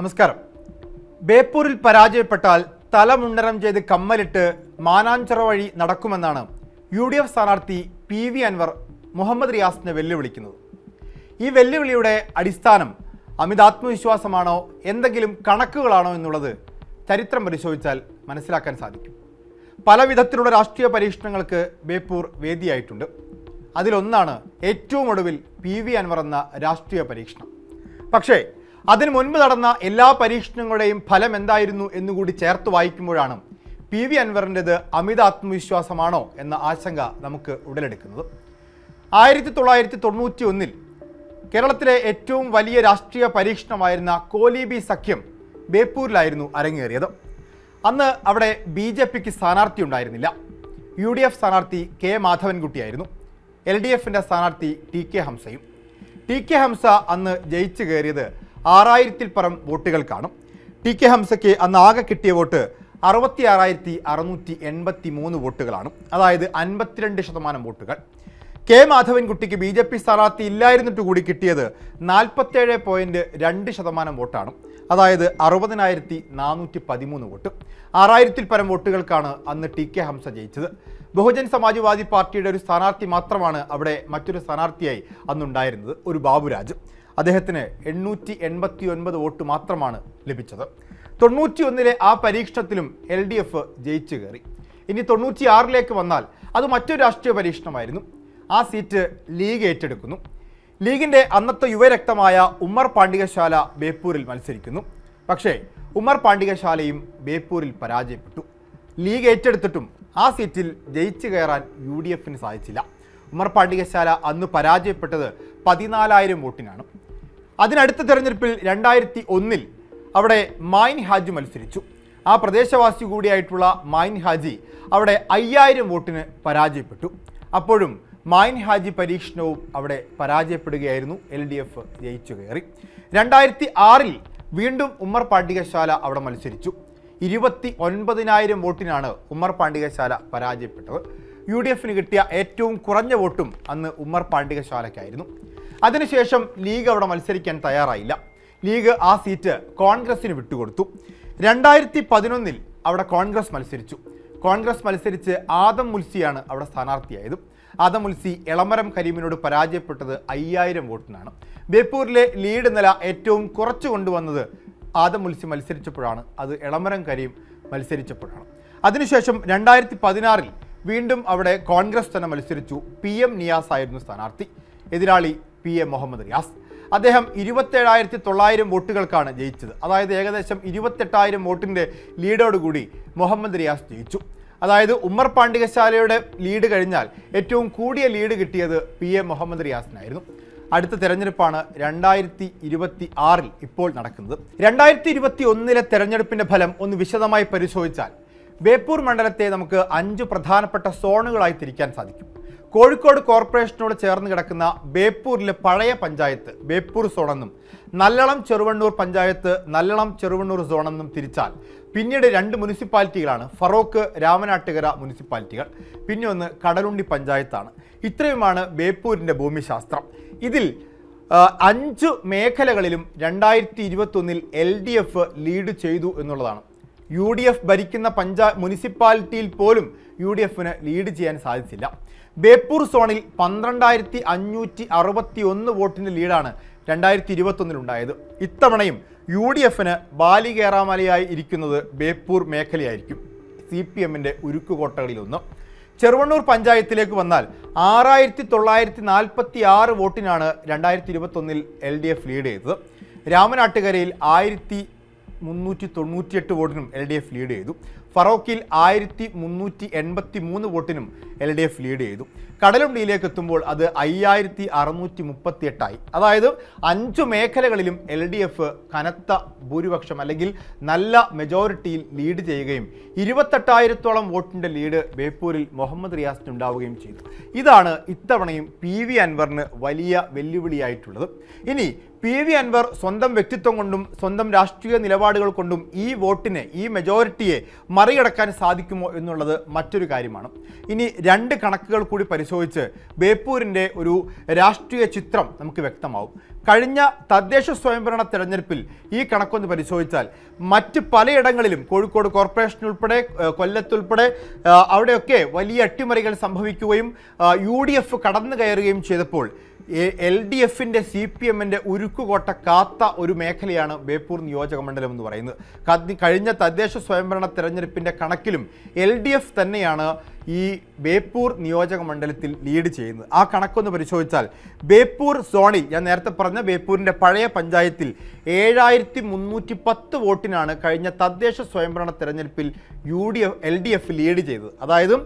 നമസ്കാരം. ബേപ്പൂരിൽ പരാജയപ്പെട്ടാൽ തലമുണ്ടനം ചെയ്ത് കമ്മലിട്ട് മാനാഞ്ചിറ വഴി നടക്കുമെന്നാണ് UDF സ്ഥാനാർത്ഥി PV അൻവർ മുഹമ്മദ് റിയാസിനെ വെല്ലുവിളിക്കുന്നത്. ഈ വെല്ലുവിളിയുടെ അടിസ്ഥാനം അമിതാത്മവിശ്വാസമാണോ എന്തെങ്കിലും കണക്കുകളാണോ എന്നുള്ളത് ചരിത്രം പരിശോധിച്ചാൽ മനസ്സിലാക്കാൻ സാധിക്കും. പല വിധത്തിലുള്ള രാഷ്ട്രീയ പരീക്ഷണങ്ങൾക്ക് ബേപ്പൂർ വേദിയായിട്ടുണ്ട്. അതിലൊന്നാണ് ഏറ്റവും ഒടുവിൽ PV അൻവർ എന്ന രാഷ്ട്രീയ പരീക്ഷണം. പക്ഷേ അതിനു മുൻപ് നടന്ന എല്ലാ പരീക്ഷണങ്ങളുടെയും ഫലം എന്തായിരുന്നു എന്നുകൂടി ചേർത്ത് വായിക്കുമ്പോഴാണ് PV അൻവറിൻ്റെത് അമിത ആത്മവിശ്വാസമാണോ എന്ന ആശങ്ക നമുക്ക് ഉടലെടുക്കുന്നത്. 1991 കേരളത്തിലെ ഏറ്റവും വലിയ രാഷ്ട്രീയ പരീക്ഷണമായിരുന്ന കോലീബി സഖ്യം ബേപ്പൂരിലായിരുന്നു അരങ്ങേറിയത്. അന്ന് അവിടെ BJPക്ക് സ്ഥാനാർത്ഥി ഉണ്ടായിരുന്നില്ല. UDF സ്ഥാനാർത്ഥി K മാധവൻകുട്ടിയായിരുന്നു. LDFിൻ്റെ സ്ഥാനാർത്ഥി TK ഹംസയും. TK ഹംസ അന്ന് ജയിച്ചു കയറിയത് 6000-ൽ പരം വോട്ടുകൾക്കാണ്. TK ഹംസയ്ക്ക് അന്ന് ആകെ കിട്ടിയ വോട്ട് 66,683 വോട്ടുകളാണ്. അതായത് 52% വോട്ടുകൾ. K മാധവൻകുട്ടിക്ക് BJP സ്ഥാനാർത്ഥി ഇല്ലായിരുന്നിട്ട് കൂടി കിട്ടിയത് 47.2% വോട്ടാണ്. അതായത് 60,413 വോട്ട്. 6000-ൽ പരം വോട്ടുകൾക്കാണ് അന്ന് TK ഹംസ ജയിച്ചത്. ബഹുജൻ സമാജ്വാദി പാർട്ടിയുടെ ഒരു സ്ഥാനാർത്ഥി മാത്രമാണ് അവിടെ മറ്റൊരു സ്ഥാനാർത്ഥിയായി അന്നുണ്ടായിരുന്നത്, ഒരു ബാബുരാജ്. അദ്ദേഹത്തിന് 889 വോട്ട് മാത്രമാണ് ലഭിച്ചത്. 91 ആ പരീക്ഷണത്തിലും LDF ജയിച്ചു കയറി. ഇനി 96 വന്നാൽ അത് മറ്റൊരു രാഷ്ട്രീയ പരീക്ഷണമായിരുന്നു. ആ സീറ്റ് ലീഗ് ഏറ്റെടുക്കുന്നു. ലീഗിൻ്റെ അന്നത്തെ യുവരക്തമായ ഉമ്മർ പാണ്ടികശാല ബേപ്പൂരിൽ മത്സരിക്കുന്നു. പക്ഷേ ഉമ്മർ പാണ്ടികശാലയും ബേപ്പൂരിൽ പരാജയപ്പെട്ടു. ലീഗ് ഏറ്റെടുത്തിട്ടും ആ സീറ്റിൽ ജയിച്ചു കയറാൻ UDFന് സാധിച്ചില്ല. ഉമ്മർ പാണ്ടികശാല അന്ന് പരാജയപ്പെട്ടത് 14,000 വോട്ടിനാണ്. അതിനടുത്ത തെരഞ്ഞെടുപ്പിൽ 2001 അവിടെ മായിൻ ഹാജി മത്സരിച്ചു. ആ പ്രദേശവാസി കൂടിയായിട്ടുള്ള മായിൻ ഹാജി അവിടെ 5000 വോട്ടിന് പരാജയപ്പെട്ടു. അപ്പോഴും മായിൻ ഹാജി പരീക്ഷണവും അവിടെ പരാജയപ്പെടുകയായിരുന്നു. LDF ജയിച്ചു കയറി. 2006 വീണ്ടും ഉമ്മർ പാണ്ടികശാല അവിടെ മത്സരിച്ചു. 29,000 വോട്ടിനാണ് ഉമ്മർ പാണ്ടികശാല പരാജയപ്പെട്ടത്. UDFന് കിട്ടിയ ഏറ്റവും കുറഞ്ഞ വോട്ടും അന്ന് ഉമ്മർ പാണ്ടികശാലയ്ക്കായിരുന്നു. അതിനുശേഷം ലീഗ് അവിടെ മത്സരിക്കാൻ തയ്യാറായില്ല. ലീഗ് ആ സീറ്റ് കോൺഗ്രസിന് വിട്ടുകൊടുത്തു. 2011 അവിടെ കോൺഗ്രസ് മത്സരിച്ചു. കോൺഗ്രസ് മത്സരിച്ച് ആദം മുൽസിയാണ് അവിടെ സ്ഥാനാർത്ഥിയായത്. ആദം മുൽസി എളമരം കരീമിനോട് പരാജയപ്പെട്ടത് 5000 വോട്ടിനാണ്. ബേപ്പൂരിലെ ലീഡ് നില ഏറ്റവും കുറച്ചു കൊണ്ടുവന്നത് ആദം മുൽസി മത്സരിച്ചപ്പോഴാണ്, അത് എളമരം കരീം മത്സരിച്ചപ്പോഴാണ്. അതിനുശേഷം 2016 വീണ്ടും അവിടെ കോൺഗ്രസ് തന്നെ മത്സരിച്ചു. PM നിയാസ് ആയിരുന്നു സ്ഥാനാർത്ഥി. എതിരാളി PM മുഹമ്മദ് റിയാസ്. അദ്ദേഹം 27,900 വോട്ടുകൾക്കാണ് ജയിച്ചത്. അതായത് ഏകദേശം 28,000 വോട്ടിൻ്റെ ലീഡോടുകൂടി മുഹമ്മദ് റിയാസ് ജയിച്ചു. അതായത് ഉമ്മർ പാണ്ടികശാലയുടെ ലീഡ് കഴിഞ്ഞാൽ ഏറ്റവും കൂടിയ ലീഡ് കിട്ടിയത് PM മുഹമ്മദ് റിയാസിനായിരുന്നു. അടുത്ത തെരഞ്ഞെടുപ്പാണ് 2026 ഇപ്പോൾ നടക്കുന്നത്. 2021 തെരഞ്ഞെടുപ്പിൻ്റെ ഫലം ഒന്ന് വിശദമായി പരിശോധിച്ചാൽ ബേപ്പൂർ മണ്ഡലത്തെ നമുക്ക് 5 പ്രധാനപ്പെട്ട സോണുകളായി തിരിക്കാൻ സാധിക്കും. കോഴിക്കോട് കോർപ്പറേഷനോട് ചേർന്ന് കിടക്കുന്ന ബേപ്പൂരിലെ പഴയ പഞ്ചായത്ത് ബേപ്പൂർ സോണെന്നും നല്ലളം ചെറുവണ്ണൂർ പഞ്ചായത്ത് നല്ലളം ചെറുവണ്ണൂർ സോണെന്നും തിരിച്ചാൽ പിന്നീട് 2 മുനിസിപ്പാലിറ്റികളാണ് ഫറോക്ക് രാമനാട്ടുകര മുനിസിപ്പാലിറ്റികൾ. പിന്നെ ഒന്ന് കടലുണ്ടി പഞ്ചായത്താണ്. ഇത്രയുമാണ് ബേപ്പൂരിൻ്റെ ഭൂമിശാസ്ത്രം. ഇതിൽ 5 മേഖലകളിലും 2021 LDF ലീഡ് ചെയ്തു എന്നുള്ളതാണ്. UDF ഭരിക്കുന്ന മുനിസിപ്പാലിറ്റിയിൽ പോലും UDFന് ലീഡ് ചെയ്യാൻ സാധിച്ചില്ല. ബേപ്പൂർ സോണിൽ 12,561 വോട്ടിൻ്റെ ലീഡാണ് 2021 ഉണ്ടായത്. ഇത്തവണയും UDFന് ബാലികേറാമലയായി ഇരിക്കുന്നത് ബേപ്പൂർ മേഖലയായിരിക്കും, CPMൻ്റെ ഉരുക്കുകോട്ടകളിലൊന്ന്. ചെറുവണ്ണൂർ പഞ്ചായത്തിലേക്ക് വന്നാൽ 6,946 വോട്ടിനാണ് 2021 LDF ലീഡ് ചെയ്തത്. രാമനാട്ടുകരയിൽ 1,398 വോട്ടിനും LDF ലീഡ് ചെയ്തു. ഫറോക്കിൽ 1,383 വോട്ടിനും LDF ലീഡ് ചെയ്തു. കടലുണ്ടിയിലേക്ക് എത്തുമ്പോൾ അത് 5,638 അതായത് 5 മേഖലകളിലും LDF കനത്ത ഭൂരിപക്ഷം അല്ലെങ്കിൽ നല്ല മെജോറിറ്റിയിൽ ലീഡ് ചെയ്യുകയും 28,000-ഓളം വോട്ടിൻ്റെ ലീഡ് ബേപ്പൂരിൽ മുഹമ്മദ് റിയാസിന് ഉണ്ടാവുകയും ചെയ്തു. ഇതാണ് ഇത്തവണയും PV അൻവറിന് വലിയ വെല്ലുവിളിയായിട്ടുള്ളത്. ഇനി PV അൻവർ സ്വന്തം വ്യക്തിത്വം കൊണ്ടും സ്വന്തം രാഷ്ട്രീയ നിലപാടുകൾ കൊണ്ടും ഈ വോട്ടിനെ, ഈ മെജോറിറ്റിയെ മറികടക്കാൻ സാധിക്കുമോ എന്നുള്ളത് മറ്റൊരു കാര്യമാണ്. ഇനി 2 കണക്കുകൾ കൂടി പരിശോധിച്ച് ബേപ്പൂരിൻ്റെ ഒരു രാഷ്ട്രീയ ചിത്രം നമുക്ക് വ്യക്തമാവും. കഴിഞ്ഞ തദ്ദേശ സ്വയംഭരണ തെരഞ്ഞെടുപ്പിൽ ഈ കണക്കൊന്ന് പരിശോധിച്ചാൽ മറ്റ് പലയിടങ്ങളിലും കോഴിക്കോട് കോർപ്പറേഷൻ ഉൾപ്പെടെ കൊല്ലത്തുൾപ്പെടെ അവിടെയൊക്കെ വലിയ അട്ടിമറികൾ സംഭവിക്കുകയും UDF കടന്നു കയറുകയും ചെയ്തപ്പോൾ LDFിൻ്റെ CPMൻ്റെ ഉരുക്കുകോട്ട കാത്ത ഒരു മേഖലയാണ് ബേപ്പൂർ നിയോജക മണ്ഡലം എന്ന് പറയുന്നത്. കഴിഞ്ഞ തദ്ദേശ സ്വയംഭരണ തെരഞ്ഞെടുപ്പിൻ്റെ കണക്കിലും LDF തന്നെയാണ് ഈ ബേപ്പൂർ നിയോജക മണ്ഡലത്തിൽ ലീഡ് ചെയ്യുന്നത്. ആ കണക്കൊന്ന് പരിശോധിച്ചാൽ ബേപ്പൂർ സോണിൽ ഞാൻ നേരത്തെ പറഞ്ഞ ബേപ്പൂരിൻ്റെ പഴയ പഞ്ചായത്തിൽ 7310 വോട്ടിനാണ് കഴിഞ്ഞ തദ്ദേശ സ്വയംഭരണ തെരഞ്ഞെടുപ്പിൽ LDF ലീഡ് ചെയ്തത്. അതായത്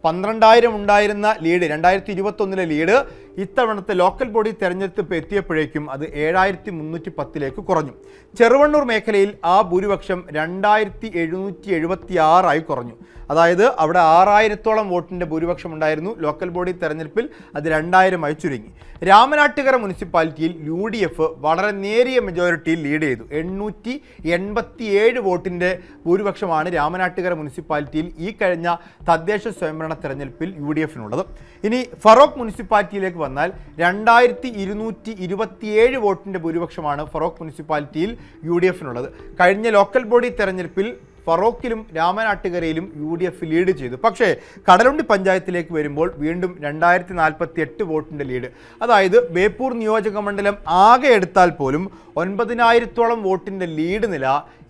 12,000 ഉണ്ടായിരുന്ന ലീഡ് 2021 ലീഡ് ഇത്തവണത്തെ ലോക്കൽ ബോഡി തെരഞ്ഞെടുപ്പ് എത്തിയപ്പോഴേക്കും അത് 7310 കുറഞ്ഞു. ചെറുവണ്ണൂർ മേഖലയിൽ ആ ഭൂരിപക്ഷം 2776 കുറഞ്ഞു. അതായത് അവിടെ 6000-ഓളം വോട്ടിൻ്റെ ഭൂരിപക്ഷം ഉണ്ടായിരുന്നു. ലോക്കൽ ബോഡി തെരഞ്ഞെടുപ്പിൽ അത് 2000 ചുരുങ്ങി. രാമനാട്ടുകര മുനിസിപ്പാലിറ്റിയിൽ UDF വളരെ നേരിയ മെജോറിറ്റിയിൽ ലീഡ് ചെയ്തു. 887 വോട്ടിൻ്റെ ഭൂരിപക്ഷമാണ് രാമനാട്ടുകര മുനിസിപ്പാലിറ്റിയിൽ ഈ കഴിഞ്ഞ തദ്ദേശ സ്വയംഭരണ തെരഞ്ഞെടുപ്പിൽ UDFനുള്ളത്. ഇനി ഫറോക്ക് മുനിസിപ്പാലിറ്റിയിലേക്ക് വന്നാൽ 2227 വോട്ടിൻ്റെ ഭൂരിപക്ഷമാണ് ഫറോക്ക് മുനിസിപ്പാലിറ്റിയിൽ UDFനുള്ളത്. കഴിഞ്ഞ ലോക്കൽ ബോഡി തെരഞ്ഞെടുപ്പിൽ ഫറോക്കിലും രാമനാട്ടുകരയിലും UDF ലീഡ് ചെയ്തു. പക്ഷേ കടലുണ്ടി പഞ്ചായത്തിലേക്ക് വരുമ്പോൾ വീണ്ടും 2048 വോട്ടിൻ്റെ ലീഡ്. അതായത് ബേപ്പൂർ നിയോജക മണ്ഡലം ആകെ എടുത്താൽ പോലും 9000-ഓളം വോട്ടിൻ്റെ ലീഡ് നില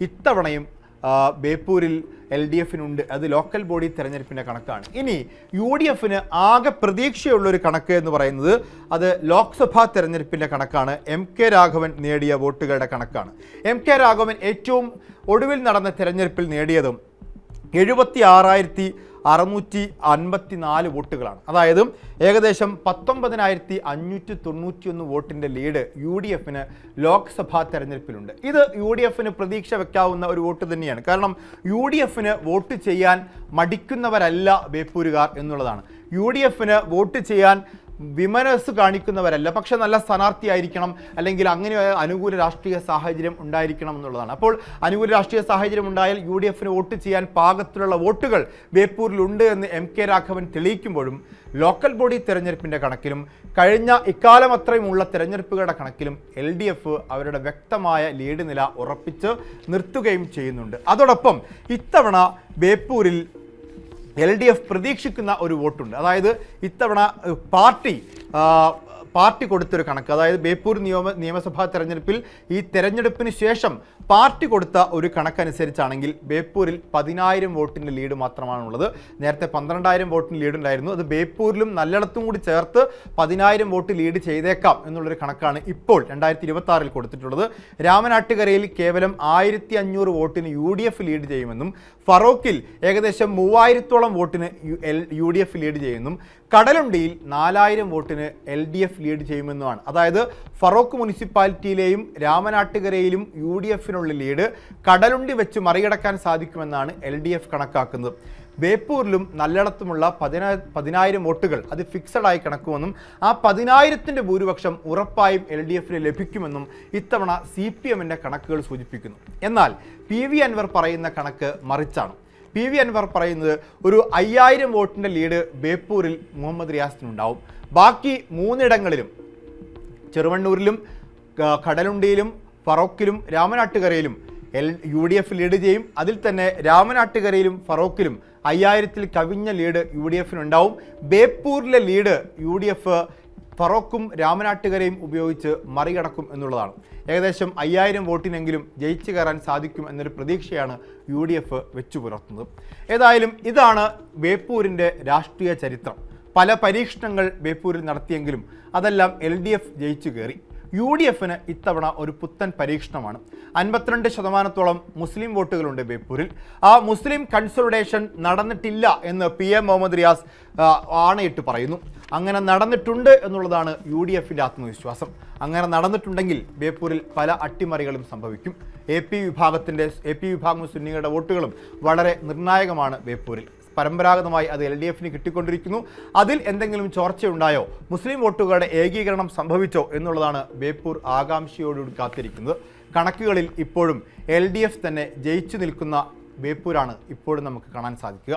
ഇത്തവണയും ബേപ്പൂരിൽ LDFനുണ്ട്. അത് ലോക്കൽ ബോഡി തെരഞ്ഞെടുപ്പിൻ്റെ കണക്കാണ്. ഇനി UDFന് ആകെ പ്രതീക്ഷയുള്ളൊരു കണക്ക് എന്ന് പറയുന്നത് അത് ലോക്സഭാ തെരഞ്ഞെടുപ്പിൻ്റെ കണക്കാണ്. MK രാഘവൻ നേടിയ വോട്ടുകളുടെ കണക്കാണ്. MK രാഘവൻ ഏറ്റവും ഒടുവിൽ നടന്ന തെരഞ്ഞെടുപ്പിൽ നേടിയതും 76,654 വോട്ടുകളാണ്. അതായത് ഏകദേശം 19,591 വോട്ടിൻ്റെ ലീഡ് UDFന് ലോക്സഭാ തെരഞ്ഞെടുപ്പിലുണ്ട്. ഇത് UDFന് പ്രതീക്ഷ വെക്കാവുന്ന ഒരു വോട്ട് തന്നെയാണ്. കാരണം UDFന് വോട്ട് ചെയ്യാൻ മടിക്കുന്നവരല്ല ബേപ്പൂരുകാർ എന്നുള്ളതാണ്. UDFന് വോട്ട് ചെയ്യാൻ വിമനസ് കാണിക്കുന്നവരല്ല, പക്ഷെ നല്ല സ്ഥാനാർത്ഥിയായിരിക്കണം, അല്ലെങ്കിൽ അങ്ങനെ അനുകൂല രാഷ്ട്രീയ സാഹചര്യം ഉണ്ടായിരിക്കണം എന്നുള്ളതാണ്. അപ്പോൾ അനുകൂല രാഷ്ട്രീയ സാഹചര്യം ഉണ്ടായാൽ UDFന് വോട്ട് ചെയ്യാൻ പാകത്തിലുള്ള വോട്ടുകൾ ബേപ്പൂരിലുണ്ട് എന്ന് MK രാഘവൻ തെളിയിക്കുമ്പോഴും ലോക്കൽ ബോഡി തെരഞ്ഞെടുപ്പിൻ്റെ കണക്കിലും കഴിഞ്ഞ ഇക്കാലം അത്രയുമുള്ള തെരഞ്ഞെടുപ്പുകളുടെ കണക്കിലും LDF അവരുടെ വ്യക്തമായ ലീഡ് നില ഉറപ്പിച്ച് നിർത്തുകയും ചെയ്യുന്നുണ്ട്. അതോടൊപ്പം ഇത്തവണ ബേപ്പൂരിൽ LDF പ്രതീക്ഷിക്കുന്ന ഒരു വോട്ടുണ്ട്. അതായത് ഇത്തവണ പാർട്ടി കൊടുത്തൊരു കണക്ക്, അതായത് ബേപ്പൂർ നിയമസഭാ തെരഞ്ഞെടുപ്പിൽ ഈ തെരഞ്ഞെടുപ്പിന് ശേഷം പാർട്ടി കൊടുത്ത ഒരു കണക്കനുസരിച്ചാണെങ്കിൽ ബേപ്പൂരിൽ 10,000 വോട്ടിൻ്റെ ലീഡ് മാത്രമാണുള്ളത്. നേരത്തെ 12,000 വോട്ടിന് ലീഡ് ഉണ്ടായിരുന്നു. അത് ബേപ്പൂരിലും നല്ലിടത്തും കൂടി ചേർത്ത് 10,000 വോട്ട് ലീഡ് ചെയ്തേക്കാം എന്നുള്ളൊരു കണക്കാണ് ഇപ്പോൾ 2026 കൊടുത്തിട്ടുള്ളത്. രാമനാട്ടുകരയിൽ കേവലം 1,500 വോട്ടിന് UDF ലീഡ് ചെയ്യുമെന്നും ഫറോക്കിൽ ഏകദേശം 3000-ഓളം വോട്ടിന് UDF ലീഡ് ചെയ്യുമെന്നും കടലുണ്ടിയിൽ 4,000 വോട്ടിന് LDF ലീഡ് ചെയ്യുമെന്നുമാണ്. അതായത് ഫറോക്ക് മുനിസിപ്പാലിറ്റിയിലെയും രാമനാട്ടുകരയിലും UDFനുള്ള ലീഡ് കടലുണ്ടി വെച്ച് മറികടക്കാൻ സാധിക്കുമെന്നാണ് LDF കണക്കാക്കുന്നത്. ബേപ്പൂരിലും നല്ലിടത്തുമുള്ള 10,000 വോട്ടുകൾ അത് ഫിക്സഡായി കണക്കുമെന്നും ആ 10,000-ൻ്റെ ഭൂരിപക്ഷം ഉറപ്പായും LDFന് ലഭിക്കുമെന്നും ഇത്തവണ CPMൻ്റെ കണക്കുകൾ സൂചിപ്പിക്കുന്നു. എന്നാൽ PV അൻവർ പറയുന്ന കണക്ക് മറിച്ചാണ്. PV അൻവർ പറയുന്നത് ഒരു 5,000 വോട്ടിൻ്റെ ലീഡ് ബേപ്പൂരിൽ മുഹമ്മദ് റിയാസിനുണ്ടാവും. ബാക്കി 3 ഇടങ്ങളിലും ചെറുവണ്ണൂരിലും കടലുണ്ടിയിലും ഫറോക്കിലും രാമനാട്ടുകരയിലും UDF ലീഡ് ചെയ്യും. അതിൽ തന്നെ രാമനാട്ടുകരയിലും ഫറോക്കിലും 5,000-ൽ കവിഞ്ഞ ലീഡ് UDFനുണ്ടാവും. ബേപ്പൂരിലെ ലീഡ് UDF ഫറോക്കും രാമനാട്ടുകരയും ഉപയോഗിച്ച് മറികടക്കും എന്നുള്ളതാണ്. ഏകദേശം 5,000 വോട്ടിനെങ്കിലും ജയിച്ചു കയറാൻ സാധിക്കും എന്നൊരു പ്രതീക്ഷയാണ് UDF വെച്ചു പുലർത്തുന്നത്. ഏതായാലും ഇതാണ് ബേപ്പൂരിൻ്റെ രാഷ്ട്രീയ ചരിത്രം. പല പരീക്ഷണങ്ങൾ ബേപ്പൂരിൽ നടത്തിയെങ്കിലും അതെല്ലാം LDF ജയിച്ചു കയറി. UDFന് ഇത്തവണ ഒരു പുത്തൻ പരീക്ഷണമാണ്. 52% മുസ്ലിം വോട്ടുകളുണ്ട് ബേപ്പൂരിൽ. ആ മുസ്ലിം കൺസോളിഡേഷൻ നടന്നിട്ടില്ല എന്ന് PM മുഹമ്മദ് റിയാസ് ആണയിട്ട് പറയുന്നു. അങ്ങനെ നടന്നിട്ടുണ്ട് എന്നുള്ളതാണ് UDFൻ്റെ ആത്മവിശ്വാസം. അങ്ങനെ നടന്നിട്ടുണ്ടെങ്കിൽ ബേപ്പൂരിൽ പല അട്ടിമറികളും സംഭവിക്കും. AP വിഭാഗം സുന്നികളുടെ വോട്ടുകളും വളരെ നിർണായകമാണ് ബേപ്പൂരിൽ. പരമ്പരാഗതമായി അത് LDFന് കിട്ടിക്കൊണ്ടിരിക്കുന്നു. അതിൽ എന്തെങ്കിലും ചോർച്ചയുണ്ടായോ, മുസ്ലിം വോട്ടുകളുടെ ഏകീകരണം സംഭവിച്ചോ എന്നുള്ളതാണ് ബേപ്പൂർ ആകാംക്ഷയോടുകൂടി കാത്തിരിക്കുന്നത്. കണക്കുകളിൽ ഇപ്പോഴും LDF തന്നെ ജയിച്ചു നിൽക്കുന്ന ബേപ്പൂരാണ് ഇപ്പോഴും നമുക്ക് കാണാൻ സാധിക്കുക.